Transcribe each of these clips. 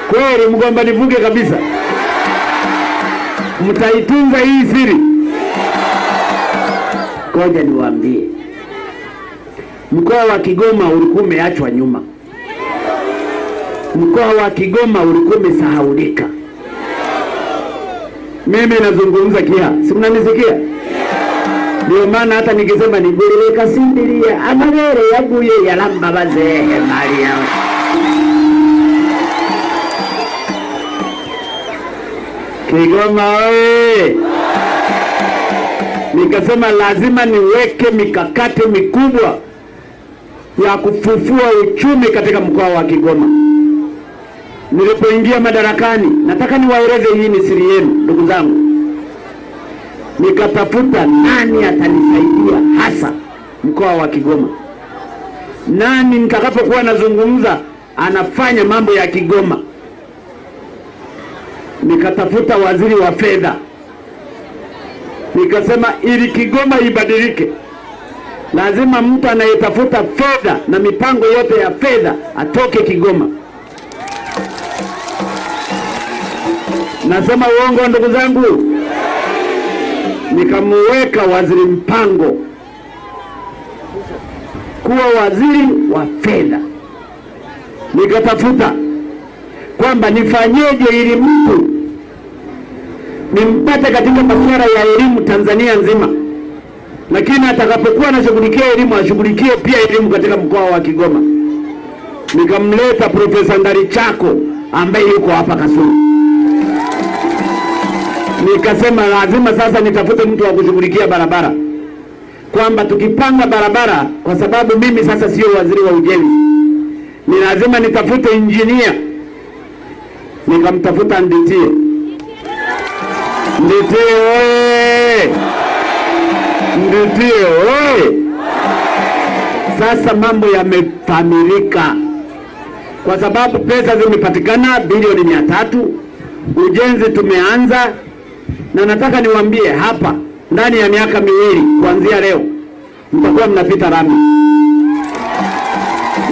Kweli mgomba nivuge kabisa. Mtaitunza hii siri. Ngoja niwaambie. Mkoa wa Kigoma ulikuwa umeachwa nyuma. Mkoa wa Kigoma ulikuwa umesahaulika. Mimi nazungumza kia, si mnanisikia? Ndio maana hata nikisema ni gurule kasimbilia amagere yaguye yalamba bazehe Maria. Kigoma oye! Nikasema lazima niweke mikakati mikubwa ya kufufua uchumi katika mkoa wa Kigoma. Nilipoingia madarakani, nataka niwaeleze, hii ni siri yenu ndugu zangu. Nikatafuta nani atanisaidia hasa mkoa wa Kigoma. Nani nitakapokuwa nazungumza anafanya mambo ya Kigoma. Nikatafuta waziri wa fedha. Nikasema ili Kigoma ibadilike, lazima mtu anayetafuta fedha na mipango yote ya fedha atoke Kigoma. Nasema uongo ndugu zangu? Nikamuweka waziri mpango kuwa waziri wa fedha. Nikatafuta kwamba nifanyeje ili mtu nimpate katika masuala ya elimu Tanzania nzima, lakini atakapokuwa anashughulikia elimu ashughulikie pia elimu katika mkoa wa Kigoma. Nikamleta Profesa Ndalichako ambaye yuko hapa Kasulu. Nikasema lazima sasa nitafute mtu wa kushughulikia barabara, kwamba tukipanga barabara, kwa sababu mimi sasa sio waziri wa ujenzi, ni lazima nitafute engineer. Nikamtafuta Nditie. Nditie oye! Nditie oye! Sasa mambo yamefamirika, kwa sababu pesa zimepatikana bilioni 300, ujenzi tumeanza, na nataka niwaambie hapa, ndani ya miaka 2 kuanzia leo mtakuwa mnapita rami.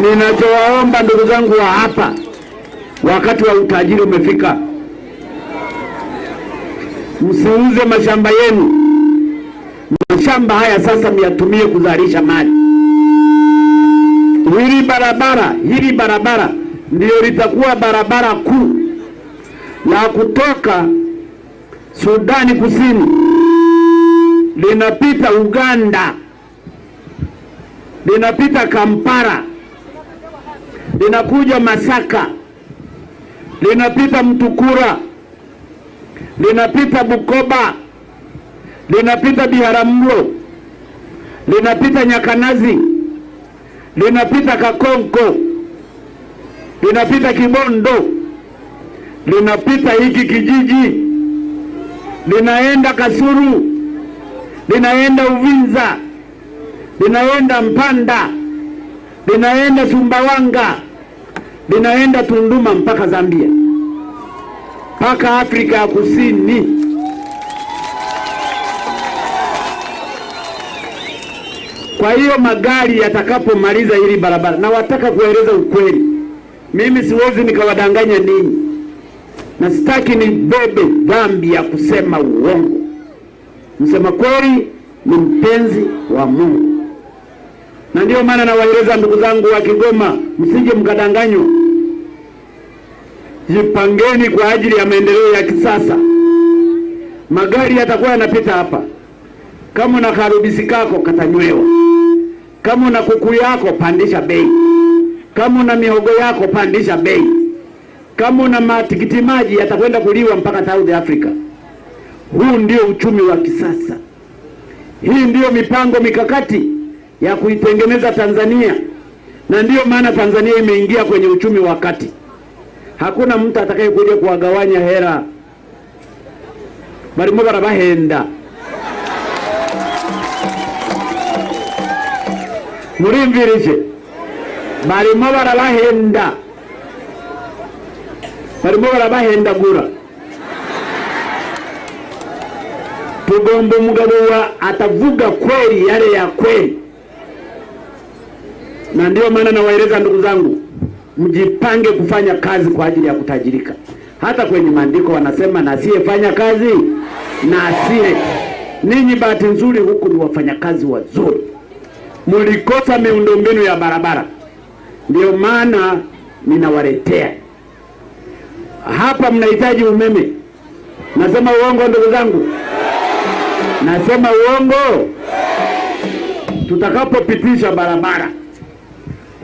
Ninachowaomba ndugu zangu wa hapa, wakati wa utajiri umefika. Msiuze mashamba yenu. Mashamba haya sasa myatumie kuzalisha mali. Hili barabara ndio litakuwa barabara kuu la kutoka Sudani Kusini, linapita Uganda, linapita Kampala, linakuja Masaka, linapita Mtukura, linapita Bukoba, linapita Biharamulo, linapita Nyakanazi, linapita Kakonko, linapita Kibondo, linapita hiki kijiji, linaenda Kasulu, linaenda Uvinza, linaenda Mpanda, linaenda Sumbawanga, linaenda Tunduma mpaka Zambia, mpaka Afrika ya Kusini. Kwa hiyo magari yatakapomaliza hili barabara, na wataka kueleza ukweli, mimi siwezi nikawadanganya ninyi, na sitaki nibebe dhambi ya kusema uongo. Msema kweli ni mpenzi wa Mungu, na ndio maana nawaeleza ndugu zangu wa Kigoma, msije mkadanganywa. Jipangeni kwa ajili ya maendeleo ya kisasa. Magari yatakuwa yanapita hapa. Kama una karubisi kako katanywewa, kama una kuku yako pandisha bei, kama una mihogo yako pandisha bei, kama una matikiti maji yatakwenda kuliwa mpaka South Africa. Huu ndio uchumi wa kisasa. Hii ndio mipango mikakati ya kuitengeneza Tanzania, na ndio maana Tanzania imeingia kwenye uchumi wa kati. Hakuna mtu atakayekuja kuwagawanya hera. Barimo barabahenda. Murimvirije. Barimo barabahenda. Barimo barabahenda gura. Tugomba umugabo wa atavuga kweli yale ya kweli. Na ndio maana nawaeleza ndugu zangu, mjipange kufanya kazi kwa ajili ya kutajirika. Hata kwenye maandiko wanasema na asiyefanya kazi na asile. Ninyi bahati nzuri huku ni wafanyakazi wazuri. Mlikosa miundombinu ya barabara, ndio maana ninawaletea hapa. Mnahitaji umeme. Nasema uongo ndugu zangu? Nasema uongo? Tutakapopitisha barabara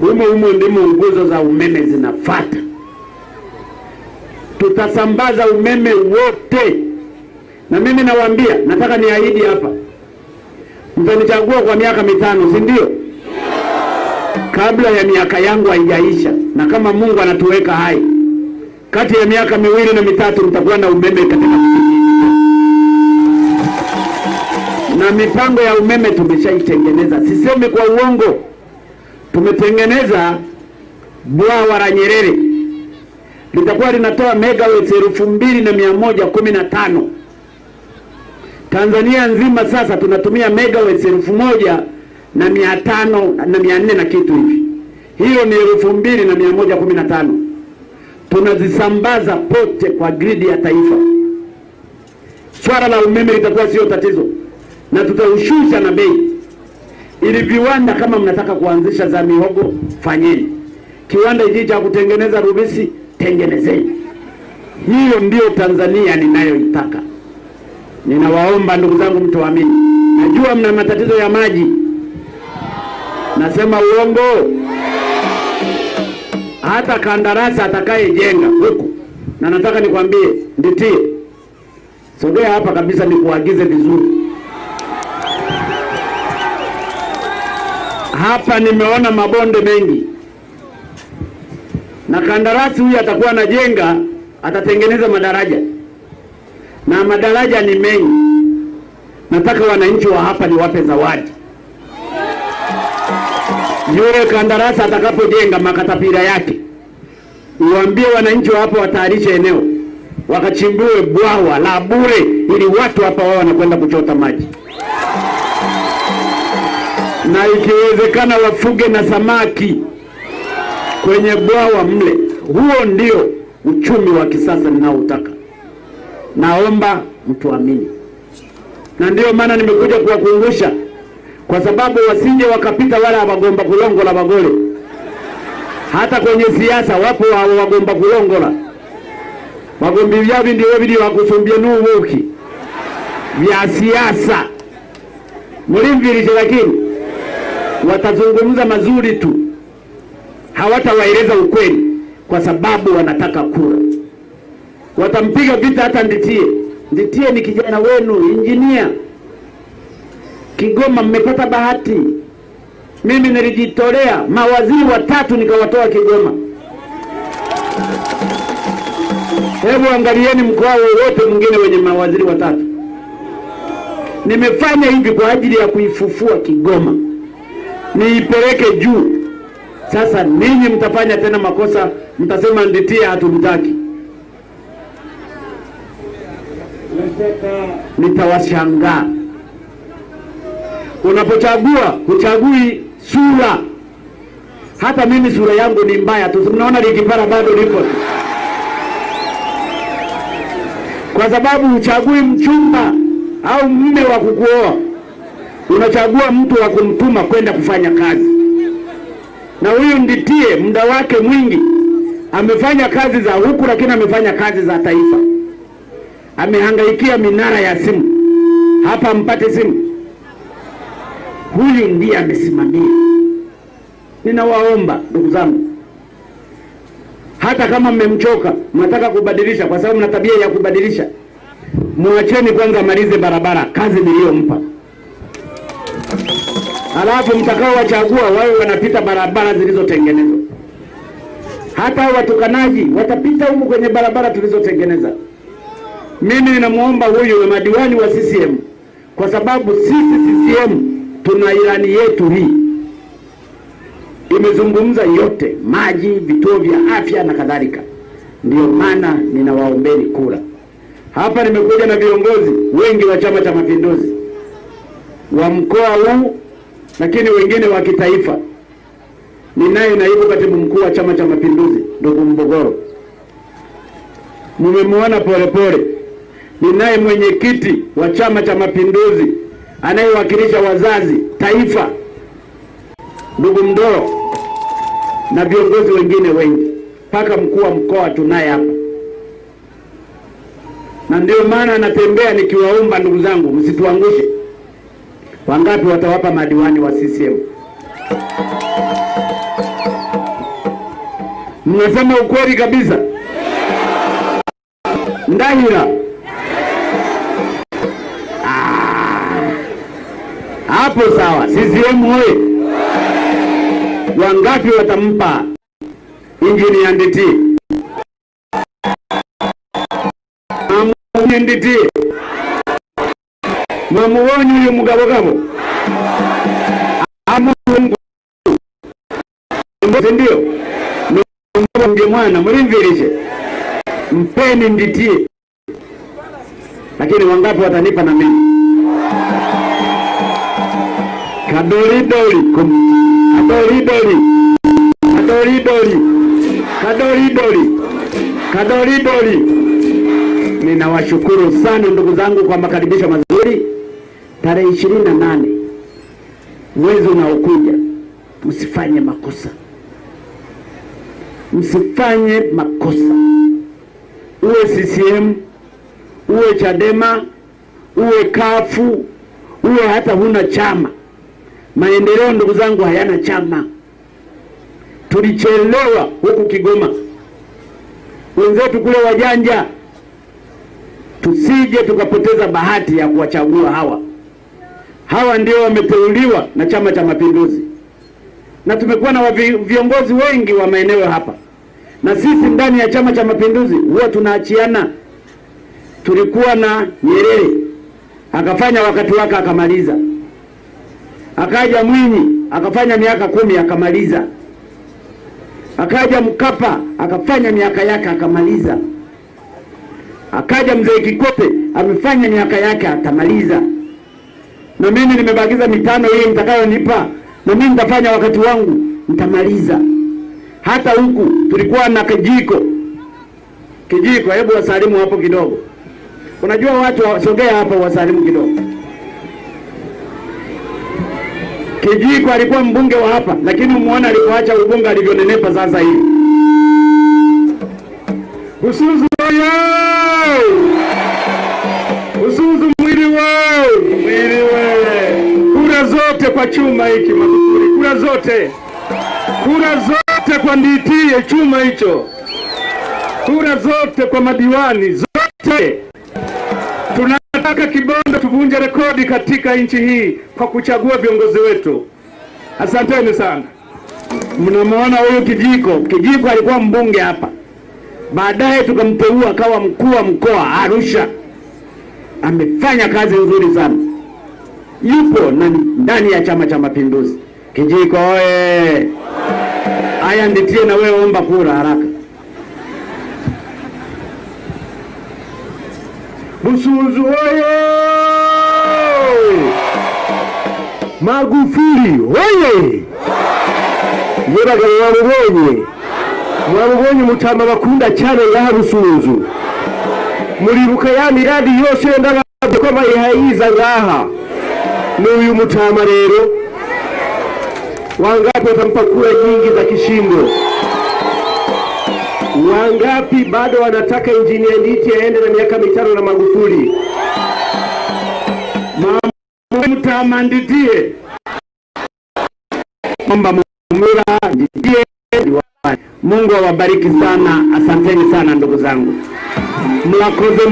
humo ndimo nguzo za umeme zinafuata. Tutasambaza umeme wote. Na mimi nawaambia, nataka niahidi hapa, mtanichagua kwa miaka 5, si ndio? Kabla ya miaka yangu haijaisha, na kama Mungu anatuweka hai, kati ya miaka 2 na 3 mtakuwa na umeme katika kijiji. Na mipango ya umeme tumeshaitengeneza. Sisemi kwa uongo. Tumetengeneza bwawa la Nyerere. Litakuwa linatoa megawatts 2115. Tanzania nzima sasa tunatumia megawatts 1500 na 400 na kitu hivi. Hiyo ni 2115. Tunazisambaza pote kwa gridi ya taifa. Swala la umeme litakuwa sio tatizo, na tutaushusha na bei. Ili viwanda kama mnataka kuanzisha za mihogo, fanyeni. Kiwanda hiki cha kutengeneza rubisi, tengenezeni. Hiyo ndio Tanzania ninayoitaka. Ninawaomba ndugu zangu mtuamini. Najua mna matatizo ya maji. Nasema uongo? Hata kandarasi atakayejenga huku, na nataka nikwambie, Nditie, sogea hapa kabisa nikuagize vizuri. Hapa nimeona mabonde mengi, na kandarasi huyu atakuwa anajenga, atatengeneza madaraja, na madaraja ni mengi. Nataka wananchi wa hapa niwape zawadi. Yule kandarasi atakapojenga makatapira yake, uambie wananchi wa hapa watayarishe eneo, wakachimbiwe bwawa la bure, ili watu hapa wao wanakwenda kuchota maji, na ikiwezekana wafuge na samaki kwenye bwawa mle. Huo ndio uchumi wa kisasa ninaoutaka. Naomba mtuamini. Na ndio maana nimekuja kuwakumbusha, kwa sababu wasije wakapita wala wagomba kulongola bagole. Hata kwenye siasa wapo wagomba kulongola. Wagombi vyavi ndio vile wakusumbia nubuki vya siasa. Mlimvilishe, lakini watazungumza mazuri tu, hawatawaeleza ukweli, kwa sababu wanataka kura. Watampiga vita hata Nditie. Nditie ni kijana wenu, injinia. Kigoma mmepata bahati. Mimi nilijitolea mawaziri 3 nikawatoa Kigoma. Hebu angalieni mkoa wote mwingine wenye mawaziri 3. Nimefanya hivi kwa ajili ya kuifufua Kigoma, niipeleke juu. Sasa ninyi mtafanya tena makosa, mtasema Nditie hatumtaki. Nitawashangaa. Unapochagua, huchagui sura. Hata mimi sura yangu ni mbaya tu. Mnaona likipara bado lipo. Kwa sababu huchagui mchumba au mume wa kukuoa. Unachagua mtu wa kumtuma kwenda kufanya kazi. Na huyu Nditie muda wake mwingi amefanya kazi za huku, lakini amefanya kazi za taifa. Amehangaikia minara ya simu. Hapa mpate simu. Huyu ndiye amesimamia. Ninawaomba ndugu zangu, hata kama mmemchoka, mnataka kubadilisha, kwa sababu mna tabia ya kubadilisha, muacheni kwanza amalize barabara, kazi niliyompa. Alafu mtakao wachagua wawe wanapita barabara zilizotengenezwa. Hata watukanaji watapita huko kwenye barabara tulizotengeneza. Mimi ninamuomba huyu na madiwani wa CCM, kwa sababu sisi CCM tuna ilani yetu hii. Imezungumza yote, maji, vituo vya afya na kadhalika. Ndio maana ninawaombeni kura. Hapa nimekuja na viongozi wengi wa Chama cha Mapinduzi wa mkoa huu, lakini wengine wa kitaifa. Ninaye naibu katibu mkuu wa Chama cha Mapinduzi ndugu Mbogoro, mmemwona Polepole. Ninaye mwenyekiti wa Chama cha Mapinduzi anayewakilisha wazazi taifa ndugu Mdoro, na viongozi wengine wengi, mpaka mkuu wa mkoa tunaye hapa. Na ndio maana natembea nikiwaomba ndugu zangu, msituangushe. Wangapi watawapa madiwani wa CCM? Mnasema ukweli kabisa? Ndahira hapo sawa. CCM hoye! Wangapi watampa Injinia Nditi? Nditi mwamuonye uyu mugabogabo amungu ndio ndio mwana mlimvirishe, mpeni Nditi. Lakini wangapi watanipa na mimi? Kadoridori kadoridori kadoridori kadoridori kadoridori. Ninawashukuru sana ndugu zangu kwa makaribisho mazuri. Tarehe 28 mwezi unaokuja, msifanye makosa, msifanye makosa. Uwe CCM, uwe Chadema, uwe kafu, uwe hata huna chama. Maendeleo ndugu zangu hayana chama. Tulichelewa huku Kigoma, wenzetu kule wajanja. Tusije tukapoteza bahati ya kuwachagua hawa. Hawa ndio wameteuliwa na Chama cha Mapinduzi, na tumekuwa na viongozi wengi wa maeneo hapa, na sisi ndani ya Chama cha Mapinduzi huwa tunaachiana. Tulikuwa na Nyerere, akafanya wakati wake akamaliza. Akaja Mwinyi, akafanya miaka 10 akamaliza. Akaja Mkapa, akafanya miaka yake akamaliza. Akaja mzee Kikwete, amefanya miaka yake atamaliza. Na mimi nimebakiza mitano hii mtakayonipa, na mimi nitafanya wakati wangu, nitamaliza. Hata huku tulikuwa na Kijiko. Hebu wasalimu hapo kidogo. Unajua watu wasogea hapa wasalimu kidogo. Kijiko alikuwa mbunge wa hapa, lakini umuona alipoacha ubunge alivyonenepa sasa hivi. Usuzu oye! Usuzu mwili wewe! Kura zote kwa chuma hiki Magufuli, kura zote kwa Nditi chuma hicho, kura zote kwa madiwani zote. Tunataka Kibondo tuvunje rekodi katika nchi hii kwa kuchagua viongozi wetu. Asanteni sana. Mnamwona huyu Kijiko alikuwa mbunge hapa. Baadaye tukamteua akawa mkuu wa mkoa Arusha. Amefanya kazi nzuri sana. Yupo ndani ya Chama cha Mapinduzi. Kijiko oye! Aya Nditi, na wewe omba kura haraka. Busuzu oye! Magufuli oye! Yebagala mwabonye mutama bakunda cyane ya Busuzu. Muribuka ya miradi yose ndababye ko bayihayiza ngaha. N'uyu mutama rero wangapi watampa kura nyingi za kishindo? Wangapi bado wanataka Injinia Nditi aende na miaka 5 na Magufuli? Mtama Nditie mamba mumura Nditie. Mungu awabariki sana. Asanteni sana ndugu zangu. Mlakoze